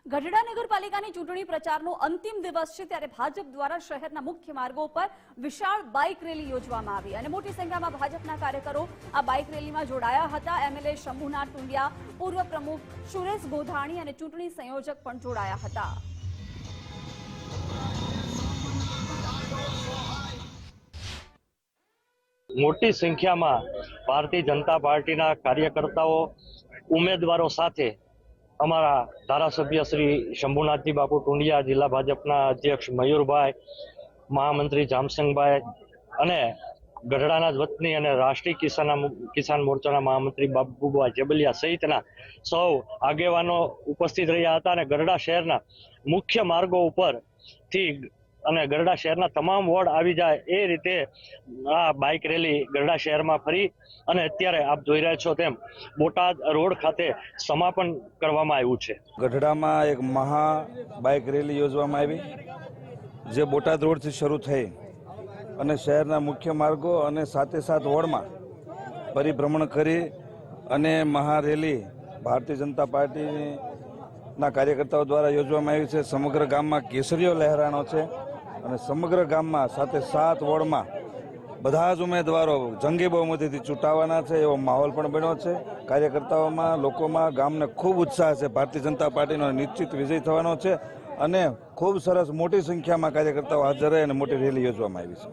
ગઢડા નગરપાલિકાની ચૂંટણી પ્રચારનો અંતિમ દિવસ છે ત્યારે ભાજપ દ્વારા શહેરના મુખ્ય માર્ગો પર વિશાળ બાઇક રેલી યોજવામાં આવી અને મોટી સંખ્યામાં ભાજપના કાર્યકરો આ બાઇક રેલીમાં જોડાયા હતા। એમએલએ શંભુનાથ ટુંડિયા, પૂર્વ પ્રમુખ સુરેશ ગોધાણી અને ચૂંટણી સંયોજક પણ જોડાયા હતા। મોટી સંખ્યામાં ભારતીય જનતા પાર્ટીના કાર્યકર્તાઓ ઉમેદવારો સાથે અમારા ધારાસભ્ય શ્રી શંભુનાથજી બાપુ ટુંડિયા, જિલ્લા ભાજપના અધ્યક્ષ મયુરભાઈ, મહામંત્રી જામસંગભાઈ અને ગઢડાના જ વતની અને રાષ્ટ્રીય કિસાન મોરચાના મહામંત્રી બાબુભાઈ જેબલિયા સહિતના સૌ આગેવાનો ઉપસ્થિત રહ્યા હતા અને ગઢડા શહેરના મુખ્ય માર્ગો ઉપરથી અને ગઢડા શહેરના તમામ વોર્ડ આવી જાય એ રીતે આ બાઇક રેલી ગઢડા શહેરમાં ફરી અને અત્યારે આપ જોઈ રહ્યા છો તેમ બોટાદ રોડ ખાતે સમાપન કરવામાં આવ્યું છે। ગઢડામાં એક મહા બાઇક રેલી યોજવામાં આવી જે બોટાદ રોડથી શરૂ થઈ અને શહેરના મુખ્ય માર્ગો અને સાથે વોર્ડમાં પરિભ્રમણ કરી અને મહારેલી ભારતીય જનતા પાર્ટીના કાર્યકર્તાઓ દ્વારા યોજવામાં આવી છે। સમગ્ર ગામમાં કેસરીઓ લહેરાણો છે અને સમગ્ર ગામમાં સાથે 7 વોર્ડમાં બધા જ ઉમેદવારો જંગી બહુમતીથી ચૂંટાવાના છે એવો માહોલ પણ બન્યો છે। કાર્યકર્તાઓમાં, લોકોમાં, ગામને ખૂબ ઉત્સાહ છે। ભારતીય જનતા પાર્ટીનો નિશ્ચિત વિજય થવાનો છે અને ખૂબ સરસ મોટી સંખ્યામાં કાર્યકર્તાઓ હાજર રહે અને મોટી રેલી યોજવામાં આવી છે।